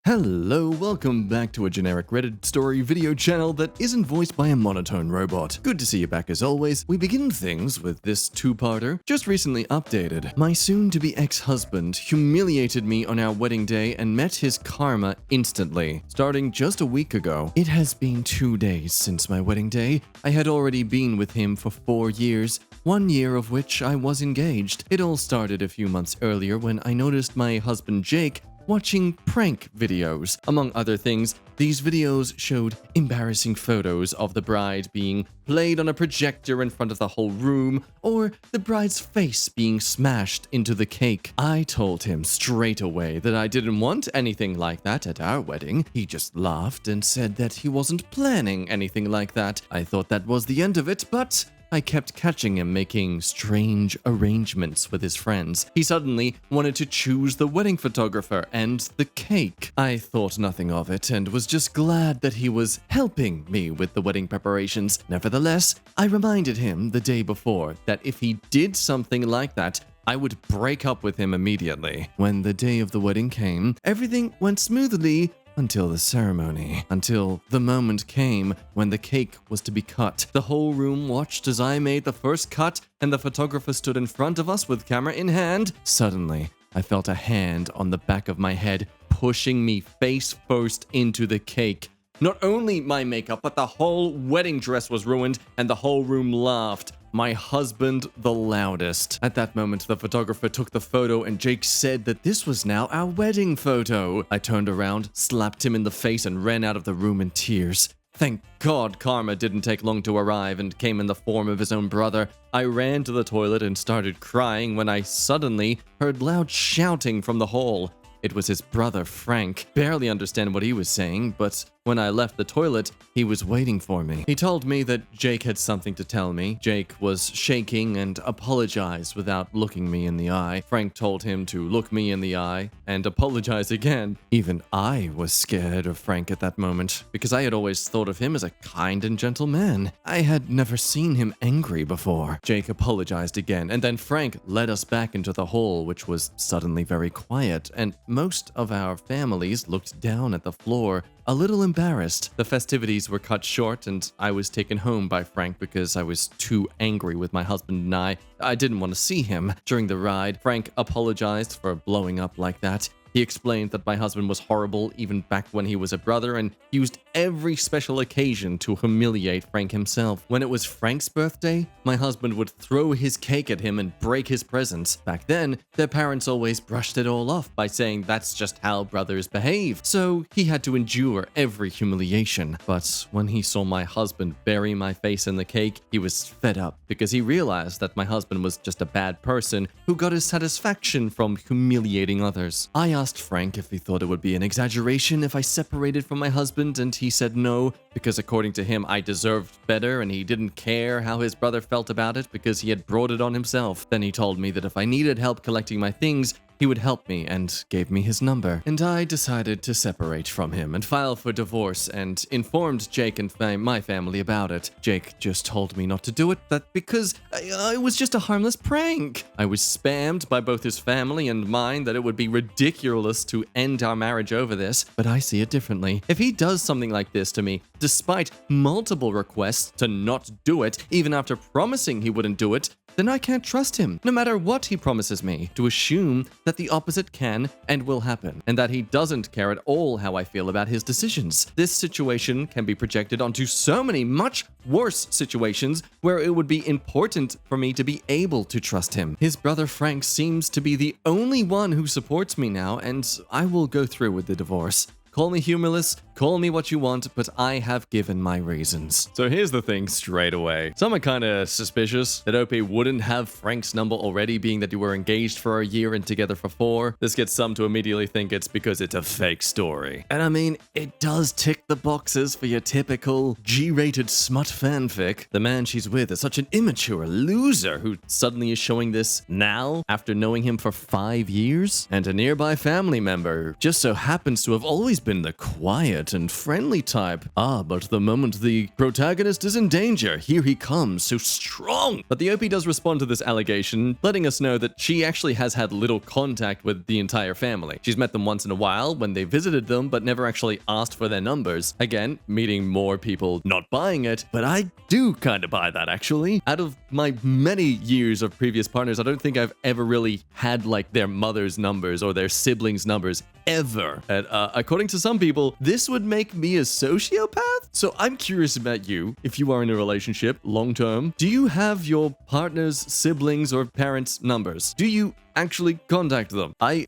Hello, welcome back to a generic Reddit story video channel that isn't voiced by a monotone robot. Good to see you back as always. We begin things with this two-parter, just recently updated. My soon-to-be ex-husband humiliated me on our wedding day and met his karma instantly, starting just a week ago. It has been 2 days since my wedding day. I had already been with him for 4 years, 1 year of which I was engaged. It all started a few months earlier when I noticed my husband Jake watching prank videos. Among other things, these videos showed embarrassing photos of the bride being played on a projector in front of the whole room, or the bride's face being smashed into the cake. I told him straight away that I didn't want anything like that at our wedding. He just laughed and said that he wasn't planning anything like that. I thought that was the end of it, but I kept catching him making strange arrangements with his friends. He suddenly wanted to choose the wedding photographer and the cake. I thought nothing of it and was just glad that he was helping me with the wedding preparations. Nevertheless, I reminded him the day before that if he did something like that, I would break up with him immediately. When the day of the wedding came, everything went smoothly until the ceremony. Until the moment came when the cake was to be cut. The whole room watched as I made the first cut and the photographer stood in front of us with camera in hand. Suddenly, I felt a hand on the back of my head pushing me face first into the cake. Not only my makeup, but the whole wedding dress was ruined and the whole room laughed. My husband the loudest. At that moment, the photographer took the photo and Jake said that this was now our wedding photo. I turned around, slapped him in the face and ran out of the room in tears. Thank God karma didn't take long to arrive and came in the form of his own brother. I ran to the toilet and started crying when I suddenly heard loud shouting from the hall. It was his brother, Frank. Barely understand what he was saying, but when I left the toilet, he was waiting for me. He told me that Jake had something to tell me. Jake was shaking and apologized without looking me in the eye. Frank told him to look me in the eye and apologize again. Even I was scared of Frank at that moment, because I had always thought of him as a kind and gentle man. I had never seen him angry before. Jake apologized again, and then Frank led us back into the hall, which was suddenly very quiet, and most of our families looked down at the floor, a little embarrassed. The festivities were cut short and I was taken home by Frank because I was too angry with my husband and I didn't want to see him. During the ride, Frank apologized for blowing up like that. He explained that my husband was horrible even back when he was a brother and used every special occasion to humiliate Frank himself. When it was Frank's birthday, my husband would throw his cake at him and break his presents. Back then, their parents always brushed it all off by saying that's just how brothers behave. So he had to endure every humiliation. But when he saw my husband bury my face in the cake, he was fed up because he realized that my husband was just a bad person who got his satisfaction from humiliating others. I asked Frank if he thought it would be an exaggeration if I separated from my husband, and he said no, because according to him, I deserved better and he didn't care how his brother felt about it because he had brought it on himself. Then he told me that if I needed help collecting my things, he would help me and gave me his number. And I decided to separate from him and file for divorce and informed Jake and my family about it. Jake just told me not to do it, that because it was just a harmless prank. I was spammed by both his family and mine that it would be ridiculous to end our marriage over this, but I see it differently. If he does something like this to me, despite multiple requests to not do it, even after promising he wouldn't do it, then I can't trust him, no matter what he promises me, to assume that the opposite can and will happen, and that he doesn't care at all how I feel about his decisions. This situation can be projected onto so many much worse situations where it would be important for me to be able to trust him. His brother Frank seems to be the only one who supports me now, and I will go through with the divorce. Call me humorless, call me what you want, but I have given my reasons. So here's the thing straight away. Some are kinda suspicious that OP wouldn't have Frank's number already, being that you were engaged for a year and together for 4. This gets some to immediately think it's because it's a fake story. And I mean, it does tick the boxes for your typical G-rated smut fanfic. The man she's with is such an immature loser who suddenly is showing this now after knowing him for 5 years. And a nearby family member just so happens to have always been the quiet quiet and friendly type. But the moment the protagonist is in danger, here he comes, so strong. But the OP does respond to this allegation, letting us know that she actually has had little contact with the entire family. She's met them once in a while when they visited them, but never actually asked for their numbers. Again, meeting more people not buying it, but I do kind of buy that actually. Out of my many years of previous partners, I don't think I've ever really had like their mother's numbers or their siblings' numbers ever. And according to some people, this would make me a sociopath? So I'm curious about you. If you are in a relationship long term, do you have your partner's siblings or parents' numbers? Do you actually contact them? I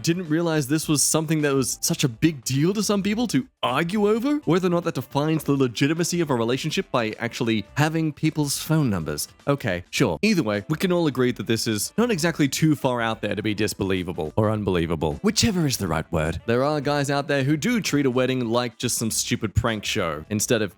didn't realize this was something that was such a big deal to some people to argue over, whether or not that defines the legitimacy of a relationship by actually having people's phone numbers. Okay, sure. Either way, we can all agree that this is not exactly too far out there to be disbelievable or unbelievable, whichever is the right word. There are guys out there who do treat a wedding like just some stupid prank show instead of,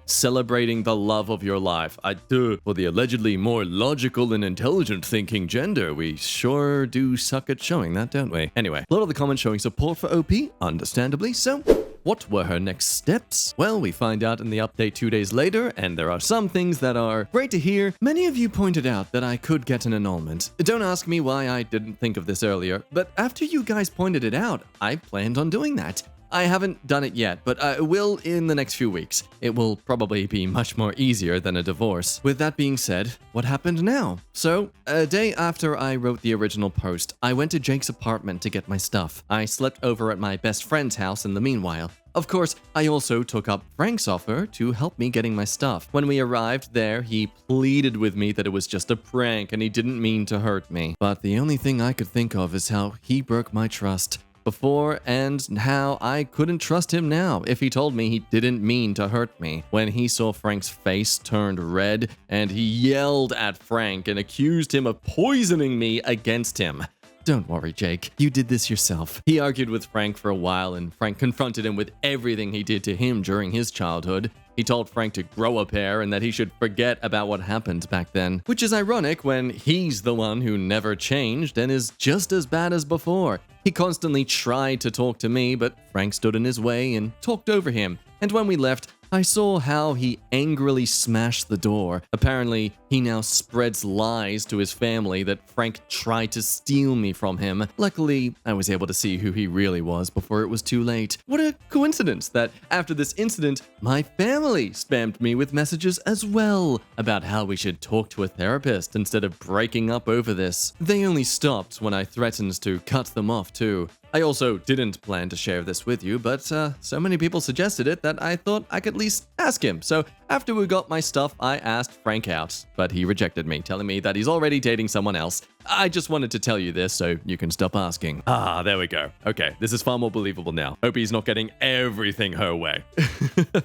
celebrating the love of your life. For the allegedly more logical and intelligent thinking gender, we sure do suck at showing that, don't we? Anyway, a lot of the comments showing support for OP, understandably so. What were her next steps? Well, we find out in the update 2 days later, and there are some things that are great to hear. Many of you pointed out that I could get an annulment. Don't ask me why I didn't think of this earlier, but after you guys pointed it out, I planned on doing that. I haven't done it yet, but I will in the next few weeks. It will probably be much more easier than a divorce. With that being said, what happened now? So, a day after I wrote the original post, I went to Jake's apartment to get my stuff. I slept over at my best friend's house in the meanwhile. Of course, I also took up Frank's offer to help me getting my stuff. When we arrived there, he pleaded with me that it was just a prank and he didn't mean to hurt me. But the only thing I could think of is how he broke my trust before and how I couldn't trust him now if he told me he didn't mean to hurt me. When he saw Frank's face turned red and he yelled at Frank and accused him of poisoning me against him. Don't worry, Jake. You did this yourself. He argued with Frank for a while and Frank confronted him with everything he did to him during his childhood. He told Frank to grow a pair and that he should forget about what happened back then. Which is ironic when he's the one who never changed and is just as bad as before. He constantly tried to talk to me, but Frank stood in his way and talked over him. And when we left, I saw how he angrily smashed the door. Apparently, he now spreads lies to his family that Frank tried to steal me from him. Luckily, I was able to see who he really was before it was too late. What a coincidence that after this incident, my family spammed me with messages as well about how we should talk to a therapist instead of breaking up over this. They only stopped when I threatened to cut them off too. I also didn't plan to share this with you, but so many people suggested it that I thought I could at least ask him. So after we got my stuff, I asked Frank out, but he rejected me, telling me that he's already dating someone else. I just wanted to tell you this so you can stop asking. There we go. Okay, this is far more believable now. Hope he's not getting everything her way.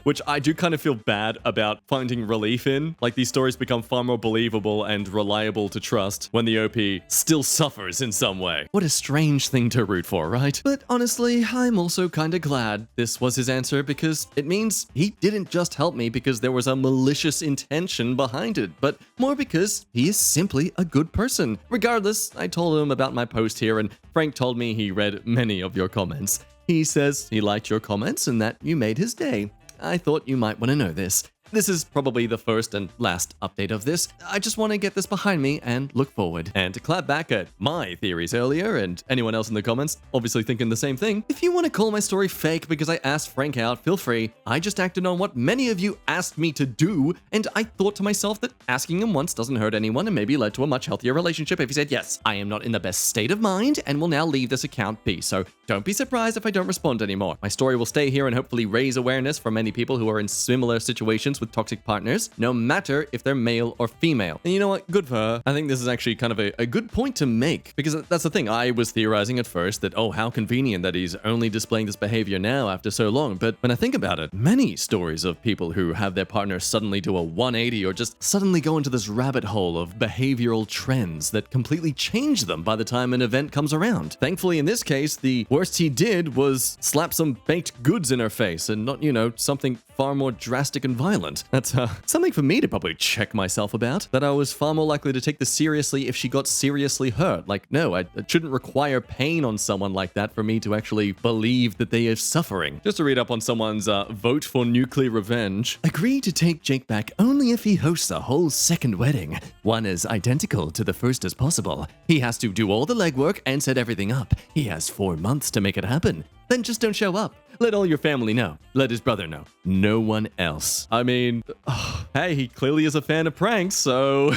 Which I do kind of feel bad about finding relief in. Like, these stories become far more believable and reliable to trust when the OP still suffers in some way. What a strange thing to root for, right? But honestly, I'm also kind of glad this was his answer because it means he didn't just help me because there was a malicious intention behind it, but more because he is simply a good person. Regardless, I told him about my post here and Frank told me he read many of your comments. He says he liked your comments and that you made his day. I thought you might want to know this. This is probably the first and last update of this. I just want to get this behind me and look forward. And to clap back at my theories earlier, and anyone else in the comments obviously thinking the same thing, if you want to call my story fake because I asked Frank out, feel free. I just acted on what many of you asked me to do, and I thought to myself that asking him once doesn't hurt anyone and maybe led to a much healthier relationship if he said yes. I am not in the best state of mind and will now leave this account be, so don't be surprised if I don't respond anymore. My story will stay here and hopefully raise awareness for many people who are in similar situations with toxic partners, no matter if they're male or female. And you know what? Good for her. I think this is actually kind of a good point to make, because that's the thing. I was theorizing at first that, oh, how convenient that he's only displaying this behavior now after so long. But when I think about it, many stories of people who have their partner suddenly do a 180 or just suddenly go into this rabbit hole of behavioral trends that completely change them by the time an event comes around. Thankfully, in this case, the worst he did was slap some baked goods in her face and not, something far more drastic and violent. That's something for me to probably check myself about, that I was far more likely to take this seriously if she got seriously hurt. Like, no, I shouldn't require pain on someone like that for me to actually believe that they are suffering. Just to read up on someone's vote for nuclear revenge. Agree to take Jake back only if he hosts a whole second wedding, one as identical to the first as possible. He has to do all the legwork and set everything up. He has 4 months to make it happen. Then just don't show up. Let all your family know. Let his brother know. No one else. I mean, hey, he clearly is a fan of pranks, so...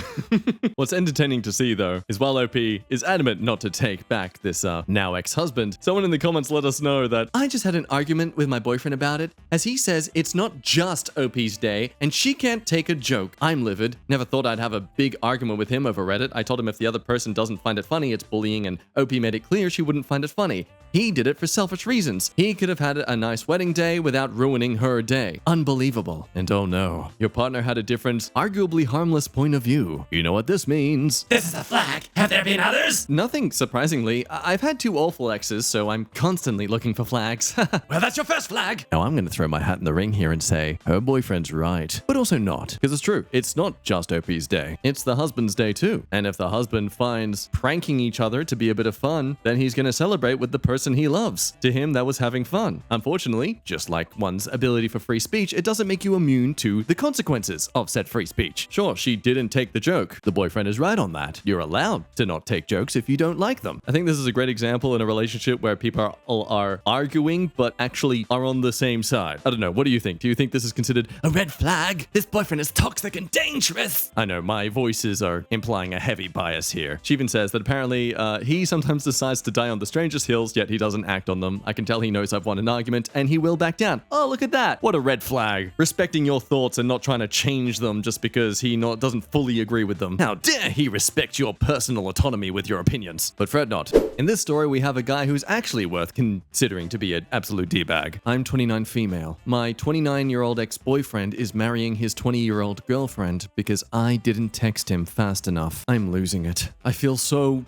What's entertaining to see, though, is while OP is adamant not to take back this now ex-husband, someone in the comments let us know that I just had an argument with my boyfriend about it, as he says it's not just OP's day, and she can't take a joke. I'm livid. Never thought I'd have a big argument with him over Reddit. I told him if the other person doesn't find it funny, it's bullying, and OP made it clear she wouldn't find it funny. He did it for selfish reasons. He could have had a nice wedding day without ruining her day. Unbelievable. And oh no, your partner had a different, arguably harmless point of view. You know what this means. This is a flag. Have there been others? Nothing, surprisingly. I've had 2 awful exes, so I'm constantly looking for flags. Well, that's your first flag. Now I'm going to throw my hat in the ring here and say, her boyfriend's right. But also not. Because it's true. It's not just OP's day. It's the husband's day too. And if the husband finds pranking each other to be a bit of fun, then he's going to celebrate with the person he loves. To him, that was having fun. Unfortunately, just like one's ability for free speech, it doesn't make you immune to the consequences of said free speech. Sure, she didn't take the joke. The boyfriend is right on that. You're allowed to not take jokes if you don't like them. I think this is a great example in a relationship where people are arguing, but actually are on the same side. I don't know. What do you think? Do you think this is considered a red flag? This boyfriend is toxic and dangerous. I know, my voices are implying a heavy bias here. She even says that apparently he sometimes decides to die on the strangest hills, yet he doesn't act on them. I can tell he knows I've won an argument, and he will back down. Oh, look at that. What a red flag. Respecting your thoughts and not trying to change them just because he doesn't fully agree with them. How dare he respect your personal autonomy with your opinions. But fret not. In this story, we have a guy who's actually worth considering to be an absolute D-bag. I'm 29 female. My 29-year-old ex-boyfriend is marrying his 20-year-old girlfriend because I didn't text him fast enough. I'm losing it. I feel so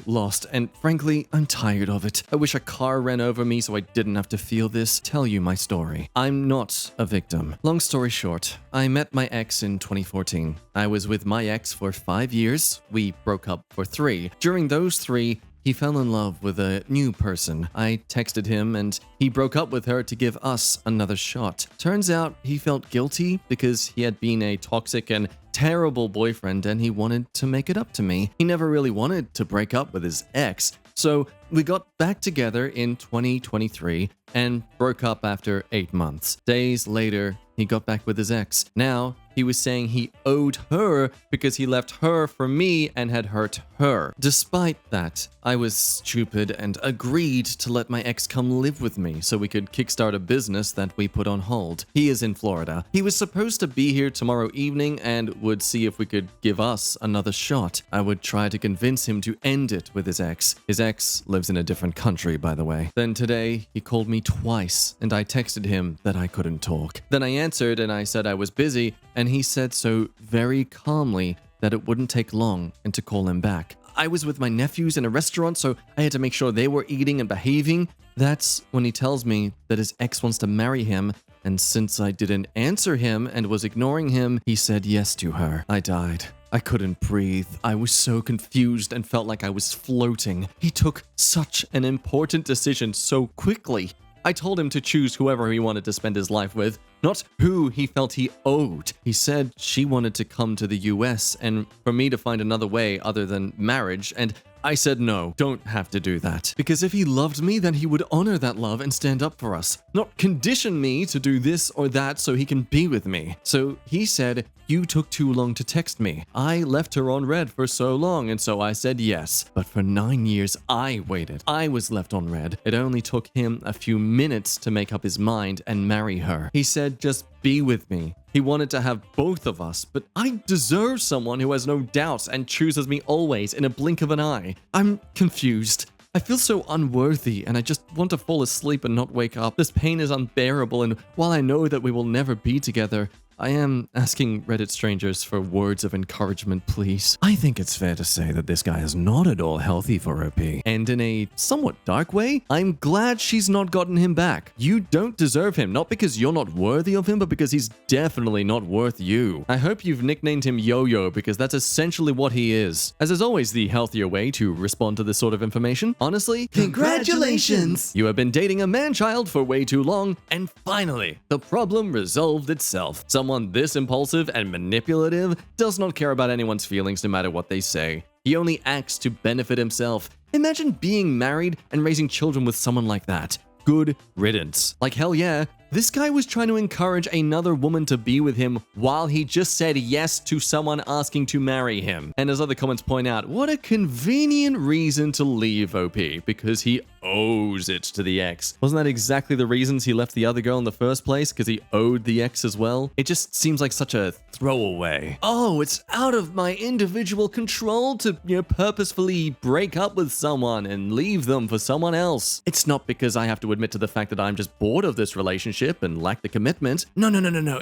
lost, and frankly, I'm tired of it. I wish a car ran over me so I didn't have to feel this. Tell you my story. I'm not a victim. Long story short, I met my ex in 2014. I was with my ex for 5 years. We broke up for 3. During those 3, he fell in love with a new person. I texted him and he broke up with her to give us another shot. Turns out he felt guilty because he had been a toxic and terrible boyfriend and he wanted to make it up to me. He never really wanted to break up with his ex. So we got back together in 2023 and broke up after 8 months. Days later, he got back with his ex. Now, he was saying he owed her because he left her for me and had hurt her. Despite that, I was stupid and agreed to let my ex come live with me so we could kickstart a business that we put on hold. He is in Florida. He was supposed to be here tomorrow evening and would see if we could give us another shot. I would try to convince him to end it with his ex. His ex lives in a different country, by the way. Then today, he called me twice and I texted him that I couldn't talk. Then I answered and I said I was busy, and he said so very calmly that it wouldn't take long and to call him back. I was with my nephews in a restaurant, so I had to make sure they were eating and behaving. That's when he tells me that his ex wants to marry him, and since I didn't answer him and was ignoring him, he said yes to her. I died. I couldn't breathe. I was so confused and felt like I was floating. He took such an important decision so quickly. I told him to choose whoever he wanted to spend his life with, not who he felt he owed. He said she wanted to come to the US and for me to find another way other than marriage, and I said no, don't have to do that. Because if he loved me, then he would honor that love and stand up for us, not condition me to do this or that so he can be with me. So he said, you took too long to text me. I left her on red for so long, and so I said yes. But for 9 years, I waited. I was left on red. It only took him a few minutes to make up his mind and marry her. He said, just be with me. He wanted to have both of us, but I deserve someone who has no doubts and chooses me always in a blink of an eye. I'm confused. I feel so unworthy, and I just want to fall asleep and not wake up. This pain is unbearable, and while I know that we will never be together, I am asking Reddit strangers for words of encouragement, please. I think it's fair to say that this guy is not at all healthy for OP. And in a somewhat dark way, I'm glad she's not gotten him back. You don't deserve him, not because you're not worthy of him, but because he's definitely not worth you. I hope you've nicknamed him Yo-Yo because that's essentially what he is. As is always the healthier way to respond to this sort of information. Honestly, congratulations! You have been dating a man-child for way too long, and finally, the problem resolved itself. Someone this impulsive and manipulative does not care about anyone's feelings no matter what they say. He only acts to benefit himself. Imagine being married and raising children with someone like that. Good riddance. Like hell yeah, this guy was trying to encourage another woman to be with him while he just said yes to someone asking to marry him. And as other comments point out, what a convenient reason to leave OP, because he owes it to the ex. Wasn't that exactly the reasons he left the other girl in the first place? Because he owed the ex as well? It just seems like such a throwaway. Oh, it's out of my individual control to, purposefully break up with someone and leave them for someone else. It's not because I have to admit to the fact that I'm just bored of this relationship and lack the commitment. No.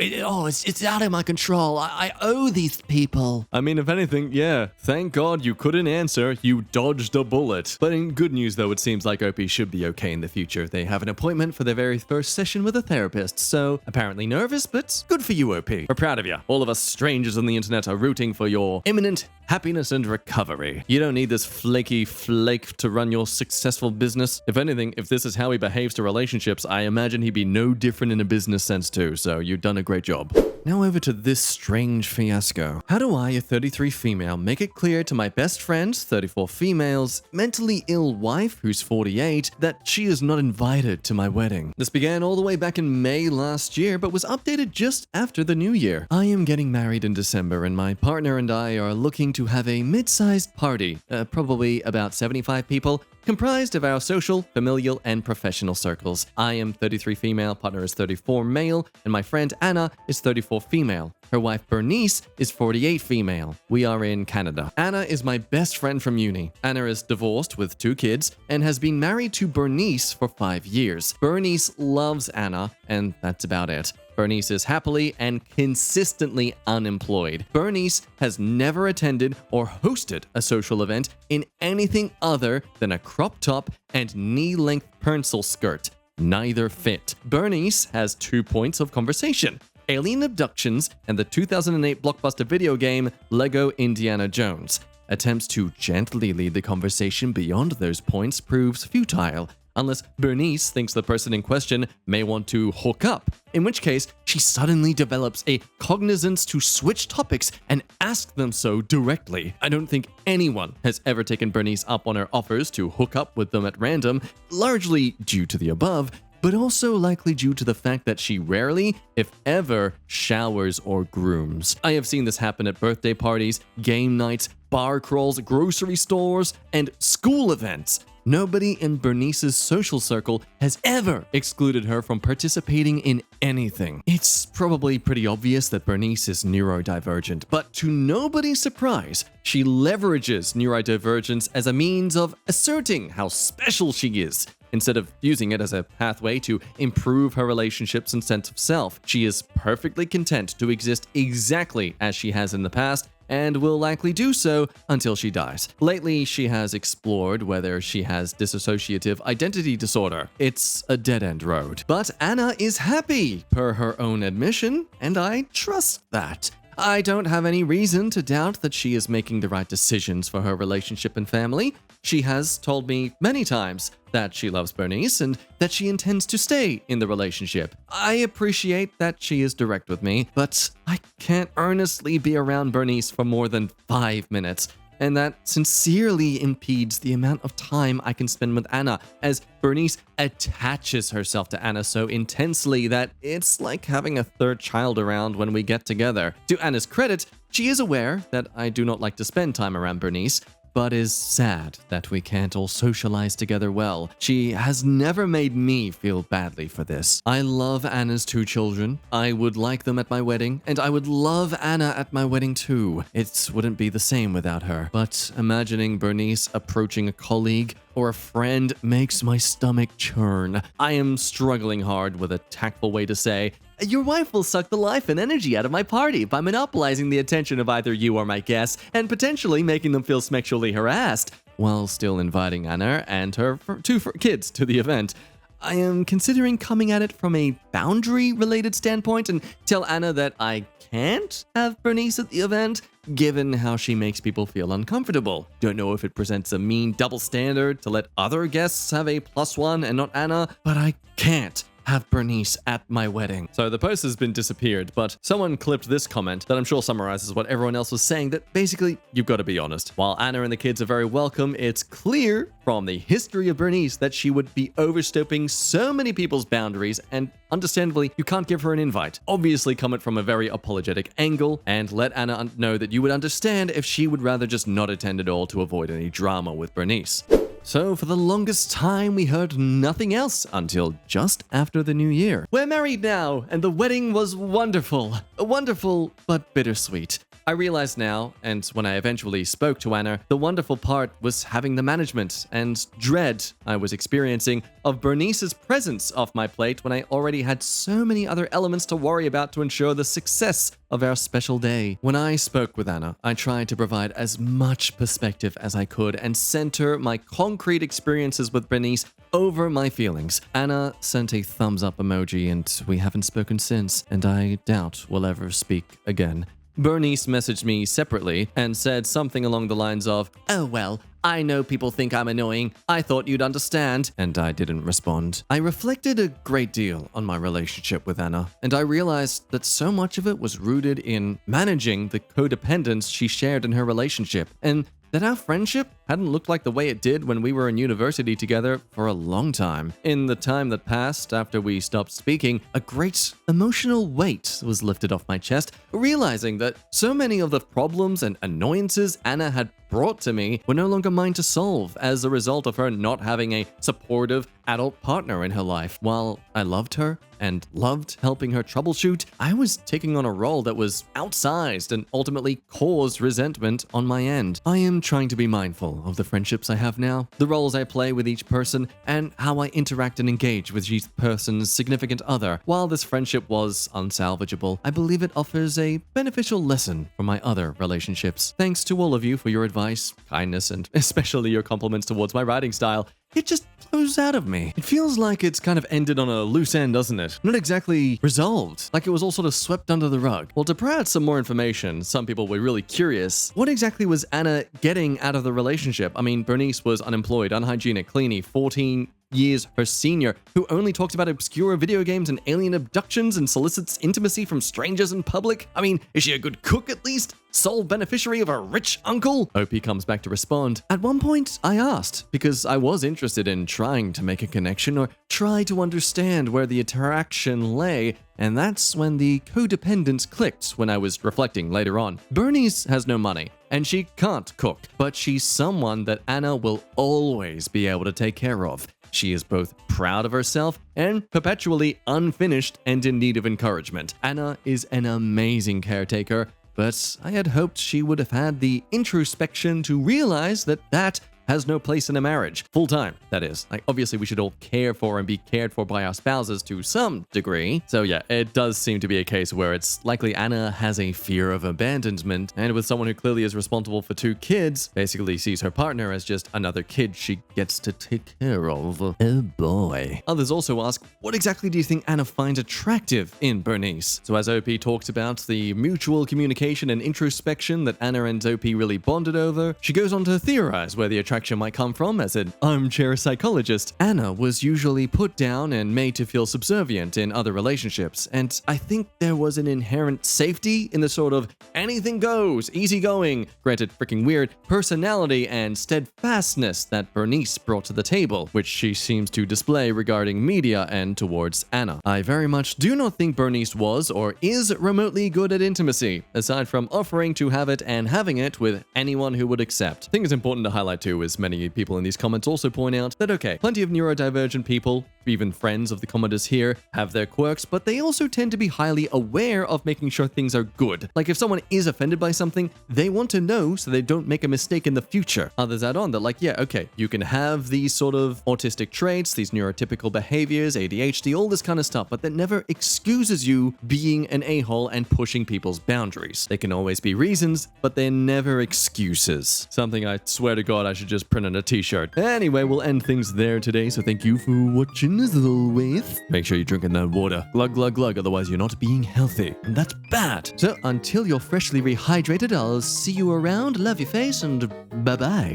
It's out of my control. I owe these people. I mean, if anything, yeah, thank God you couldn't answer. You dodged a bullet. But in good news, though, it seems like OP should be okay in the future. They have an appointment for their very first session with a therapist, so apparently nervous, but good for you, OP. We're proud of you. All of us strangers on the internet are rooting for your imminent happiness and recovery. You don't need this flaky flake to run your successful business. If anything, if this is how he behaves to relationships, I imagine he'd be no different in a business sense too, so you've done a great job. Now over to this strange fiasco. How do I, a 33 female, make it clear to my best friend, 34 females, mentally ill wife, who's 48, that she is not invited to my wedding? This began all the way back in May last year, but was updated just after the new year. I am getting married in December, and my partner and I are looking to have a mid-sized party, probably about 75 people, comprised of our social, familial, and professional circles. I am 33 female, partner is 34 male, and my friend Anna is 34 female. Her wife Bernice is 48 female. We are in Canada. Anna is my best friend from uni. Anna is divorced with 2 kids and has been married to Bernice for 5 years. Bernice loves Anna, and that's about it. Bernice is happily and consistently unemployed. Bernice has never attended or hosted a social event in anything other than a crop top and knee-length pencil skirt. Neither fit. Bernice has 2 points of conversation: alien abductions and the 2008 blockbuster video game Lego Indiana Jones. Attempts to gently lead the conversation beyond those points proves futile, unless Bernice thinks the person in question may want to hook up, in which case she suddenly develops a cognizance to switch topics and ask them so directly. I don't think anyone has ever taken Bernice up on her offers to hook up with them at random, largely due to the above, but also likely due to the fact that she rarely, if ever, showers or grooms. I have seen this happen at birthday parties, game nights, bar crawls, grocery stores, and school events. Nobody in Bernice's social circle has ever excluded her from participating in anything. It's probably pretty obvious that Bernice is neurodivergent, but to nobody's surprise, she leverages neurodivergence as a means of asserting how special she is. Instead of using it as a pathway to improve her relationships and sense of self, she is perfectly content to exist exactly as she has in the past, and will likely do so until she dies. Lately, she has explored whether she has dissociative identity disorder. It's a dead-end road. But Anna is happy, per her own admission, and I trust that. I don't have any reason to doubt that she is making the right decisions for her relationship and family. She has told me many times that she loves Bernice and that she intends to stay in the relationship. I appreciate that she is direct with me, but I can't earnestly be around Bernice for more than 5 minutes. And that sincerely impedes the amount of time I can spend with Anna, as Bernice attaches herself to Anna so intensely that it's like having a third child around when we get together. To Anna's credit, she is aware that I do not like to spend time around Bernice, but is sad that we can't all socialize together well. She has never made me feel badly for this. I love Anna's 2 children. I would like them at my wedding, and I would love Anna at my wedding too. It wouldn't be the same without her. But imagining Bernice approaching a colleague or a friend makes my stomach churn. I am struggling hard with a tactful way to say, your wife will suck the life and energy out of my party by monopolizing the attention of either you or my guests and potentially making them feel sexually harassed, while still inviting Anna and her two kids to the event. I am considering coming at it from a boundary-related standpoint and tell Anna that I can't have Bernice at the event, given how she makes people feel uncomfortable. Don't know if it presents a mean double standard to let other guests have a +1 and not Anna, but I can't have Bernice at my wedding. So the post has been disappeared, but someone clipped this comment that I'm sure summarizes what everyone else was saying, that basically, you've got to be honest. While Anna and the kids are very welcome, it's clear from the history of Bernice that she would be overstepping so many people's boundaries, and understandably, you can't give her an invite. Obviously come it from a very apologetic angle, and let Anna know that you would understand if she would rather just not attend at all to avoid any drama with Bernice. So for the longest time, we heard nothing else until just after the new year. We're married now, and the wedding was wonderful. Wonderful, but bittersweet. I realize now, and when I eventually spoke to Anna, the wonderful part was having the management and dread I was experiencing of Bernice's presence off my plate when I already had so many other elements to worry about to ensure the success of our special day. When I spoke with Anna, I tried to provide as much perspective as I could and center my concrete experiences with Bernice over my feelings. Anna sent a thumbs up emoji, and we haven't spoken since, and I doubt we'll ever speak again. Bernice messaged me separately and said something along the lines of, "Oh well, I know people think I'm annoying. I thought you'd understand." And I didn't respond. I reflected a great deal on my relationship with Anna, and I realized that so much of it was rooted in managing the codependence she shared in her relationship, and that our friendship hadn't looked like the way it did when we were in university together for a long time. In the time that passed after we stopped speaking, a great emotional weight was lifted off my chest, realizing that so many of the problems and annoyances Anna had brought to me were no longer mine to solve as a result of her not having a supportive adult partner in her life. While I loved her and loved helping her troubleshoot, I was taking on a role that was outsized and ultimately caused resentment on my end. I am trying to be mindful of the friendships I have now, the roles I play with each person, and how I interact and engage with each person's significant other. While this friendship was unsalvageable, I believe it offers a beneficial lesson for my other relationships. Thanks to all of you for your advice, kindness, and especially your compliments towards my writing style. It just flows out of me. It feels like it's kind of ended on a loose end, doesn't it? Not exactly resolved, like it was all sort of swept under the rug. Well, to provide some more information, some people were really curious. What exactly was Anna getting out of the relationship? I mean, Bernice was unemployed, unhygienic, cleany, 14 years her senior, who only talks about obscure video games and alien abductions and solicits intimacy from strangers in public. I mean, is she a good cook at least? Sole beneficiary of a rich uncle? OP comes back to respond. At one point, I asked, because I was interested in trying to make a connection or try to understand where the interaction lay, and that's when the codependence clicked when I was reflecting later on. Bernice has no money, and she can't cook, but she's someone that Anna will always be able to take care of. She is both proud of herself and perpetually unfinished and in need of encouragement. Anna is an amazing caretaker, but I had hoped she would have had the introspection to realize that that has no place in a marriage. Full time, that is. Like, obviously, we should all care for and be cared for by our spouses to some degree. So yeah, it does seem to be a case where it's likely Anna has a fear of abandonment, and with someone who clearly is responsible for 2 kids, basically sees her partner as just another kid she gets to take care of. Oh boy. Others also ask, what exactly do you think Anna finds attractive in Bernice? So as OP talks about the mutual communication and introspection that Anna and OP really bonded over, she goes on to theorize where the attraction might come from. As an armchair psychologist, Anna was usually put down and made to feel subservient in other relationships, and I think there was an inherent safety in the sort of anything goes, easygoing, granted freaking weird, personality and steadfastness that Bernice brought to the table, which she seems to display regarding media and towards Anna. I very much do not think Bernice was or is remotely good at intimacy, aside from offering to have it and having it with anyone who would accept. I think it's important to highlight too, as many people in these comments also point out, that okay, plenty of neurodivergent people even friends of the commenters here have their quirks, but they also tend to be highly aware of making sure things are good. Like if someone is offended by something, they want to know so they don't make a mistake in the future. Others add on that like, yeah, okay, you can have these sort of autistic traits, these neurotypical behaviors, ADHD, all this kind of stuff, but that never excuses you being an a-hole and pushing people's boundaries. They can always be reasons, but they're never excuses. Something I swear to God I should just print on a t-shirt. Anyway, we'll end things there today, so thank you for watching as always. Make sure you're drinking that water. Glug, glug, glug, otherwise you're not being healthy. And that's bad. So until you're freshly rehydrated, I'll see you around, love your face, and bye-bye.